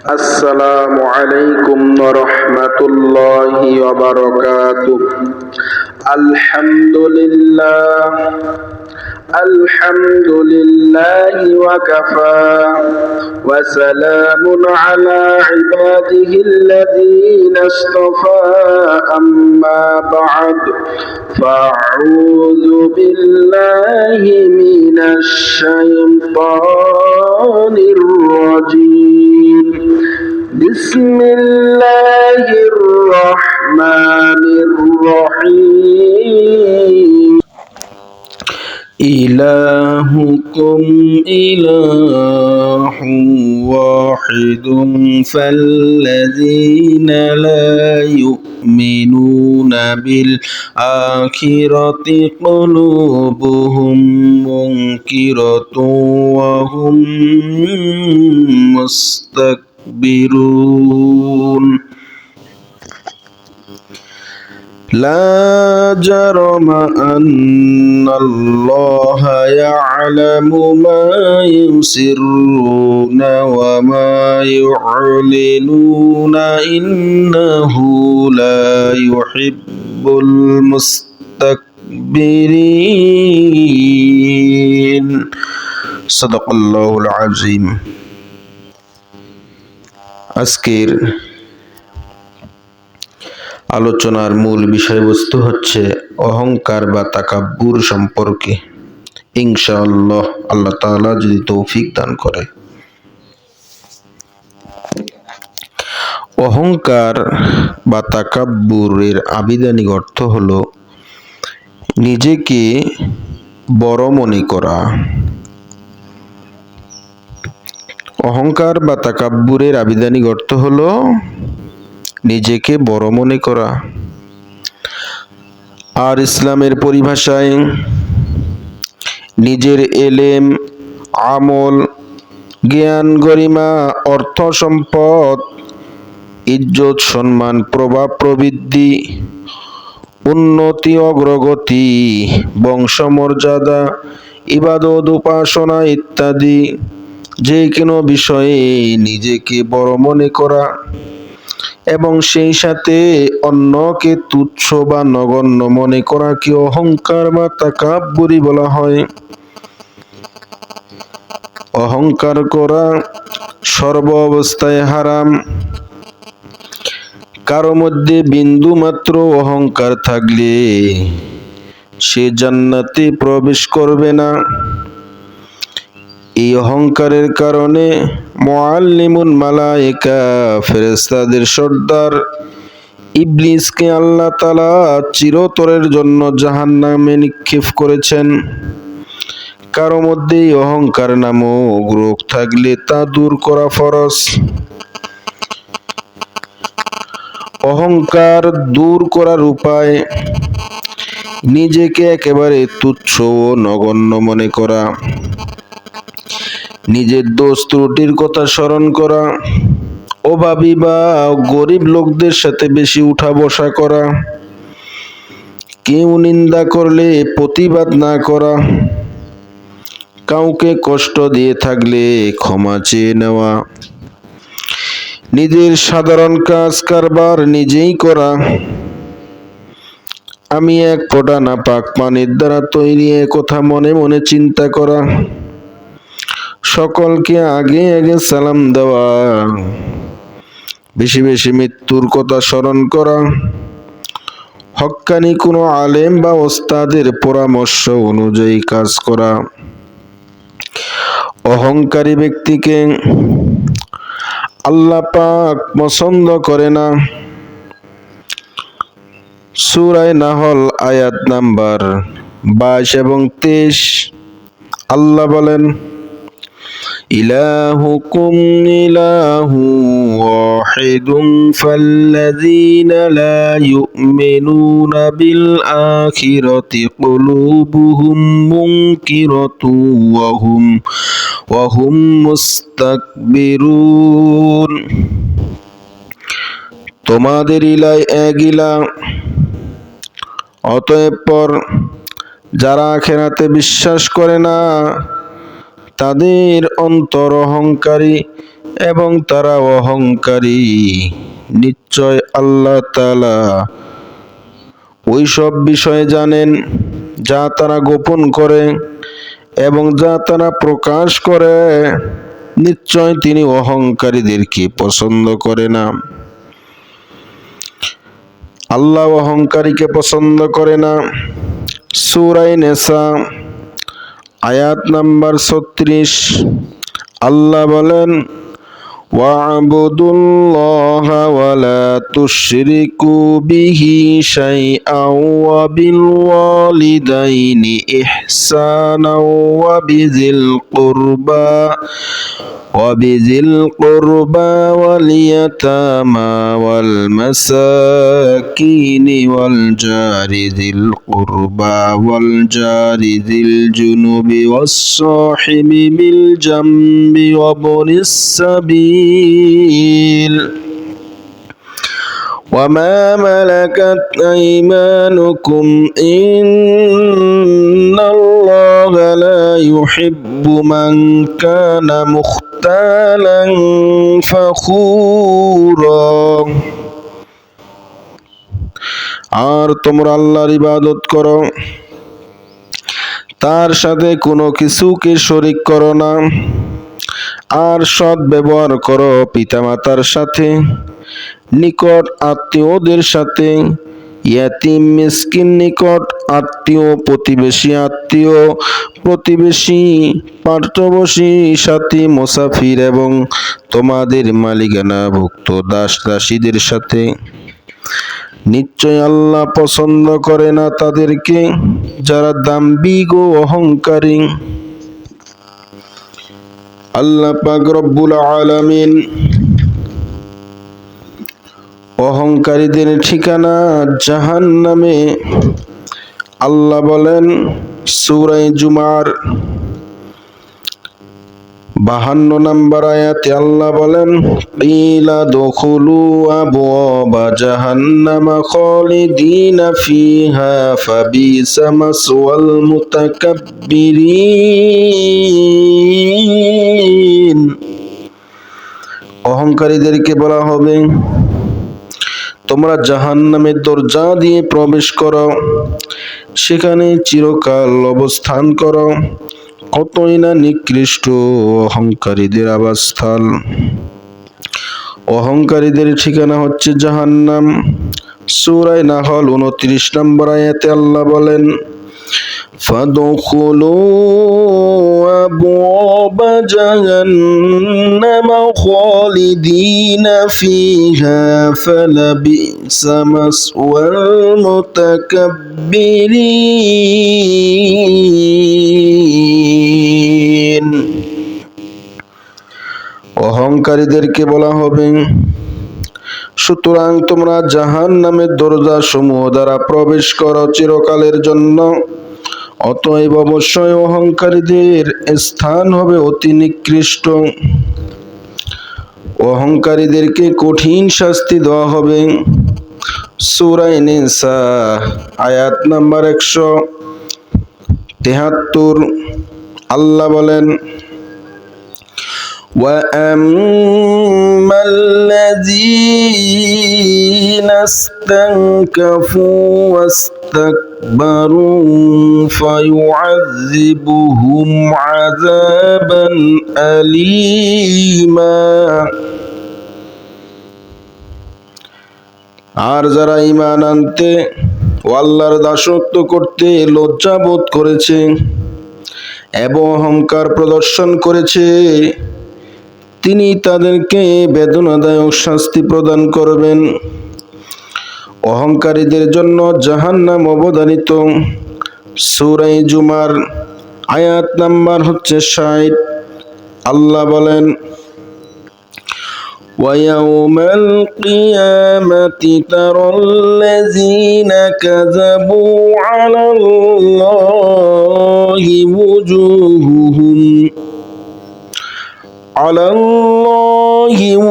السلام عليكم ورحمة الله وبركاته. الحمد لله وكفى وسلام على عباده الذين اصطفى أما بعد فأعوذ بالله من الشيطان الرجيم. بسم الله الرحمن الرحيم. إلهكم إله واحد فالذين لا يؤمنون بالآخرة قلوبهم منكرة وهم مستكبرون. لا جرم أن الله يعلم ما يسرون وما يعلنون إنه لا يحب المستكبرين. صدق الله العظيم. আজকের আলোচনার মূল বিষয়বস্তু হচ্ছে অহংকার বা তাকাব্বুর সম্পর্কে। ইনশাআল্লাহ আল্লাহ তাআলা যদি তৌফিক দান করে। অহংকার বা তাকাব্বুরের আবিধানিক অর্থ হলো নিজেকে বড় মনে করা। অহংকার বা তাকাব্বুরের আবিধানিক অর্থ হলো নিজেকে বড় মনে করা। আর ইসলামের পরিভাষায় নিজের এলেম, আমল, জ্ঞান, গরিমা, অর্থ সম্পদ, ইজ্জত, সম্মান, প্রভাব, প্রবৃদ্ধি, উন্নতি, অগ্রগতি, বংশমর্যাদা, ইবাদত, উপাসনা ইত্যাদি যে কোনো বিষয়ে নিজেকে বড় মনে করা এবং সেই সাথে অন্যকে তুচ্ছ বা নগণ্য মনে করাকে অহংকার বা তাকাব্বুরি বলা হয়। অহংকার করা সর্ব অবস্থায় হারাম। কারো মধ্যে বিন্দু মাত্র অহংকার থাকলে সে জান্নাতে প্রবেশ করবে না। এই অহংকারের কারণে মুআল্লিমুল মালায়েকা ফেরেশতাদের সর্দার ইবলিসকে আল্লাহ তাআলা চিরতরের জন্য জাহান্নামে নিক্ষেপ করেছেন। কারো মধ্যে অহংকার নামক রোগ থাকলে তা দূর করা ফরজ। অহংকার দূর করার উপায় নিজেকে একেবারে তুচ্ছ ও নগণ্য মনে করা, নিজের দোষ ত্রুটির কথা স্মরণ করা, অভাবী বা গরিব লোকদের সাথে বেশি উঠা বসা করা, কেউ নিন্দা করলে প্রতিবাদ না করা, কাউকে কষ্ট দিয়ে থাকলে ক্ষমা চেয়ে নেওয়া, নিজের সাধারণ কাজ কারবার নিজেই করা, আমি এক ফোঁটা নাপাক পানির দ্বারা তৈরি কথা মনে মনে চিন্তা করা, সকলকে আগে আগে সালাম দেওয়া, বেশি বেশি মৃত্যুর কথা স্মরণ করা, হক্কানি কোনো আলেম বা ওস্তাদের পরামর্শ অনুযায়ী কাজ করা। অহংকারী ব্যক্তিকে আল্লাহ পাক পছন্দ করে না। সূরা নাহল আয়াত নাম্বার 22 এবং 23 আল্লাহ বলেন, ইলাহুকুম ইলাহু ওয়াহিদুন ফাল্লাযীনা লা ইউমিনুনা বিল আখিরাতি কুলুবুহুম মুনকিরাতুন ওয়া হুম মুস্তাকবিরুন। তোমাদের ইলাহ এক ইলাহ, অতঃপর যারা আখিরাতে বিশ্বাস করে না তাদের অন্তর অহংকারী এবং তারা অহংকারী। নিশ্চয় আল্লাহ তাআলা ওই সব বিষয়ে জানেন যা তারা গোপন করে এবং যা তারা প্রকাশ করে। নিশ্চয় তিনি অহংকারীদেরকে পছন্দ করে না। আল্লাহ অহংকারীকে পছন্দ করে না। সূরা নিসা আয়াত নাম্বার 36। আল্লাহ বলেন, ওয়া'বুদুল্লাহা ওয়া লা তুশরিকু বিহি শাইআন ওয়া বিল ওয়ালিদাইনি ইহসানাও ওয়া বিযিল কুরবা ওয়াল ইয়াতামা ওয়াল মাসাকিনি ওয়াল জারি যিল কুরবা ওয়াল জারি যিল জুনুবি ওয়াস সাহিবি বিল জামবি ওয়া ইবনিস সাবিল وما ملكت أيمانكم إن الله لا يحب من كان مختالا فخورا। আর তোমরা আল্লাহর ইবাদত করো, তার সাথে কোনো কিছুকে শরীক করো না, আর সৎ ব্যবহার করো পিতামাতার সাথে, নিকট আত্মীয়দের সাথে, ইয়াতিম মিসকিন নিকট আত্মীয়, প্রতিবেশী, পার্শ্ববর্তী, সাথী, মুসাফির এবং তোমাদের মালিকানাভুক্ত দাস দাসীদের সাথে। নিশ্চয় আল্লাহ পছন্দ করে না তাদেরকে যারা দাম্ভিক ও অহংকারী। আল্লাহ পাক রব্বুল আলামিন অহংকারীদের ঠিকানা জাহান্নামে। আল্লাহ বলেন সূরা জুমার 52 নম্বর আয়াতে আল্লাহ বলেন, কিলা দুখুলু আবওয়াবা জাহান্নামা খালিদিনা ফিহা ফাবিসা মাসওয়াল মুতাকাব্বিরিন। অহংকারীদেরকে বলা হবে, তোমরা জাহান্নামের দরজা দিয়ে প্রবেশ করো, সেখানে চিরকাল অবস্থান করো। কতই না নিকৃষ্ট অহংকারীদের আবাসস্থল। অহংকারীদের ঠিকানা হচ্ছে জাহান্নাম। সূরা নাহল 29 নম্বর আয়াতে আল্লাহ বলেন, ফাদখুলু আবওয়াবা জাহান্নামা খালিদিনা ফিহা ফালাবিসা মাসওয়াল মুতাকাব্বিরিন। অহংকারীদেরকে বলা হবে, সুতরাং তোমরা জাহান্নামের দরজা সমূহ দ্বারা প্রবেশ করো চিরকালের জন্য। অতএব অবশ্যই অহংকারীদের স্থান হবে অতি নিকৃষ্ট। অহংকারীদেরকে কঠিন শাস্তি দেওয়া হবে। সূরা নিসা আয়াত নাম্বার 173। আল্লাহ বলেন, وَأَمَّا الَّذِينَ اسْتَنكَفُوا وَاسْتَكْبَرُوا فَيُعَذِّبُهُمْ عَذَابًا أَلِيمًا। আর যারা ঈমান আনতে ও আল্লাহর দাসত্ব করতে লজ্জাবোধ করেছে এবং অহংকার প্রদর্শন করেছে, তিনি তাদেরকে বেদনাদায়ক শাস্তি প্রদান করবেন। অহংকারীদের জন্য জাহান্নাম অবধারিত। সূরা জুমার আয়াত নাম্বার হচ্ছে 60। আল্লাহ বলেন, وَيَوْمَ الْقِيَامَةِ تَرَى الَّذِينَ كَذَبُوا عَلَى اللَّهِ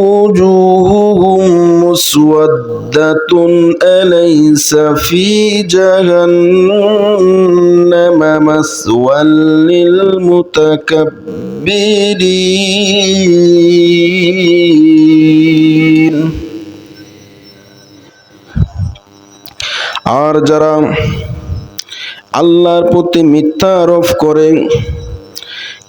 وُجُوهُهُمْ مسودة أليس في جهنم مثوى للمتكبرين আর যারা আল্লাহর প্রতি মিথ্যা আরোপ করে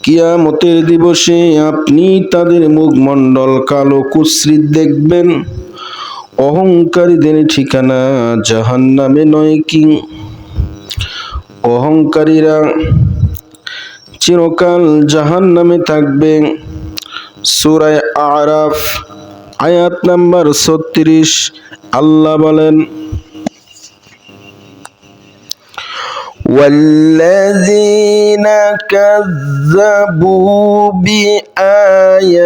কিয়ামতের দিবসে আপনি তাদের মুখমণ্ডল কালো কুৎসিত দেখবেন। অহংকারীদের ঠিকানা জাহান্নামে নয় কি? অহংকারীরা চিরকাল জাহান্নামে থাকবে। সূরা আরাফ আয়াত নাম্বার 36 আল্লাহ বলেন, والذين كذبوا بآياتنا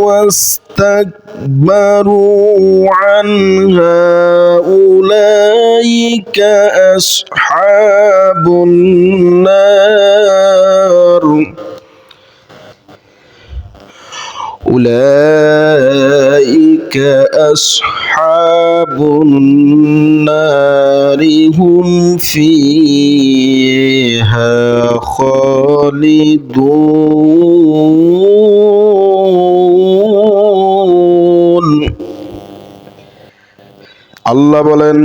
واستكبروا عنها أولئك أصحاب النار أولئك أصحاب النار هم فيها خالدون আল্লাহ বলেন,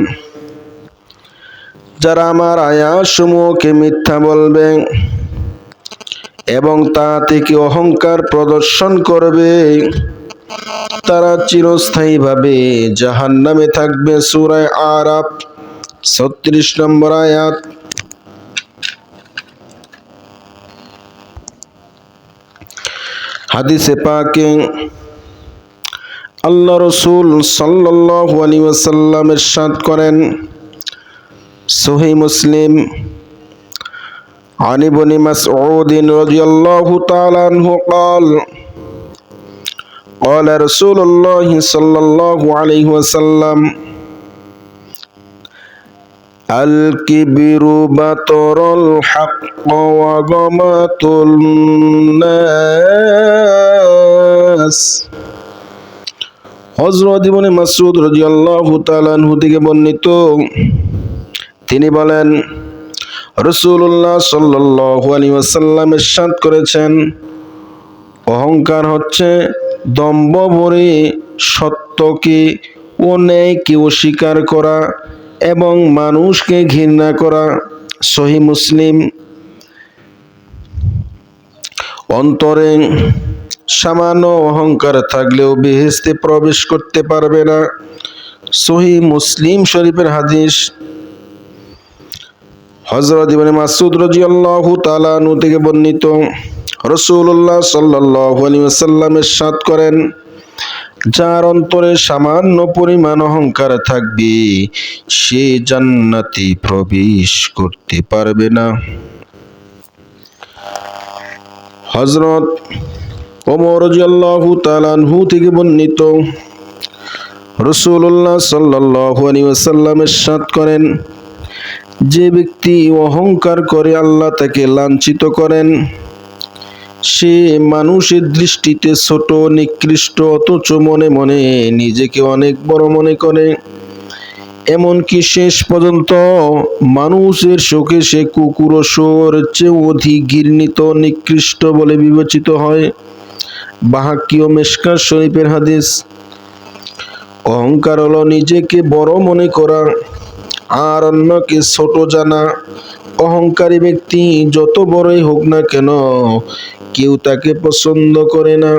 যারা আমার আয়াতসমূহকে মিথ্যা বলবে এবং তা থেকে অহংকার প্রদর্শন করবে তারা চিরস্থায়ীভাবে জাহান্নামে থাকবে। সূরা আরাফ 36 নম্বর আয়াত। হাদিসে পাকে আল্লাহ রাসূল সাল্লাল্লাহু আলাইহি ওয়াসাল্লাম ইরশাদ করেন, সহিহ মুসলিম عن ابن مسعود رضي الله تعالى عنه قال قال رسول الله صلى الله عليه وسلم الكبر بطر الحق وغمط الناس হযরত ইবনে মাসউদ রাদিয়াল্লাহু তাআলা আনহু থেকে বর্ণিত, তিনি বলেন, রাসূলুল্লাহ সাল্লাল্লাহু আলাইহি ওয়াসাল্লাম ইরশাদ করেছেন, অহংকার হচ্ছে দম্ভ ভরে সত্যকে ও ন্যায়কে অস্বীকার করা এবং মানুষকে ঘৃণা করা। সহিহ মুসলিম। অন্তরে সামান্য অহংকার থাকলেও বেহেশতে প্রবেশ করতে পারবে না। সহিহ মুসলিম শরীফের হাদিস। হযরত ইবনে মাসউদ রাদিয়াল্লাহু তাআলা আনহু থেকে বর্ণিত, রাসূলুল্লাহ সাল্লাল্লাহু আলাইহি ওয়াসাল্লাম ইরশাদ করেন, যার অন্তরে সামান্য পরিমাণ অহংকার থাকবে সে জান্নাতে প্রবেশ করতে পারবে না। হযরত ওমর রাদিয়াল্লাহু তাআলা আনহু থেকে বর্ণিত, রাসূলুল্লাহ সাল্লাল্লাহু আলাইহি ওয়াসাল্লাম ইরশাদ করেন, যে ব্যক্তি অহংকার করে আল্লাহ তাকে লাঞ্ছিত করেন। সে মানুষের দৃষ্টিতে ছোট নিকৃষ্ট, অথচ মনে মনে নিজেকে অনেক বড় মনে করে। এমনকি শেষ পর্যন্ত মানুষের চোখে সে কুকুর ও শুয়োরের চেয়ে অধিক ঘৃণিত, নিকৃষ্ট বলে বিবেচিত হয়। বাহাকি ও মিশকাত শরীফের হাদিস। অহংকার হলো নিজেকে বড় মনে করা আর অন্যকে ছোট জানা। অহংকারী ব্যক্তি যত বড়ই হোক না কেন কেউ তাকে পছন্দ করে না।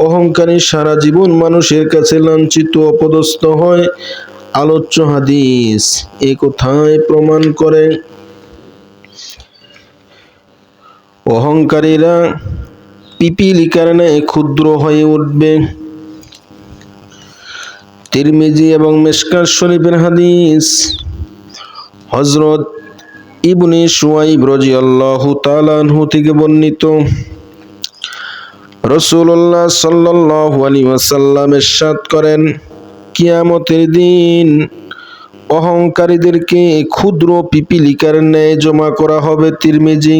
অহংকারী সারা জীবন মানুষের কাছে লাঞ্ছিত, অপদস্থ হয়। আলোচ্য হাদিস এ কথাই প্রমাণ করে। অহংকারীরা পিপীলিকার ন্যায় ক্ষুদ্র হয়ে উঠবে। তিরমিজি এবং মিশকাত শরীফের হাদিস। হযরত ইবনে শুআইব রাদিয়াল্লাহু তাআলা আনহু থেকে বর্ণিত, রাসূলুল্লাহ সাল্লাল্লাহু আলাইহি ওয়াসাল্লাম ইরশাদ করেন, কিয়ামতের দিন অহংকারীদেরকে ক্ষুদ্র পিপীলিকার ন্যায় জমা করা হবে। তিরমিজি।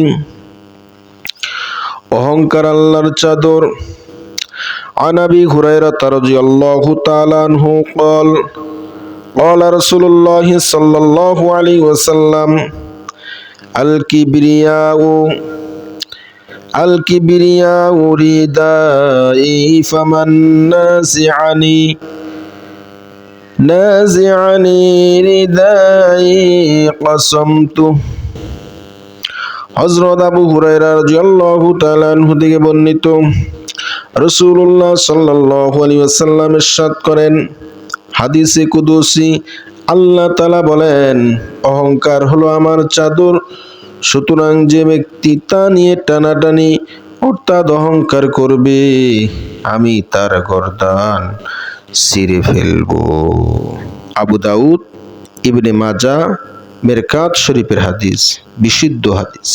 অহংকার আল্লাহর চাদর। عن أبي هريرة رضي الله تعالى عنه قال قال رسول الله صلى الله عليه وسلم الكبرياء ردائي فمن نازعني ردائي قسمته। হযরত আবু হুরায়রা রাদিয়াল্লাহু তাআলা আনহু থেকে বর্ণিত, রাসূলুল্লাহ সাল্লাল্লাহু আলাইহি ওয়াসাল্লাম ইরশাদ করেন, হাদিসে কুদসি, আল্লাহ তাআলা বলেন, অহংকার হলো আমার চাদর, সুতরাং যে ব্যক্তি তা নিয়ে টানাটানি অর্থাৎ অহংকার করবে, আমি তার গর্দান ছিঁড়ে ফেলব। আবু দাউদ, ইবনে মাজাহ, মেরকাত শরীফের হাদিস, বিশুদ্ধ হাদিস।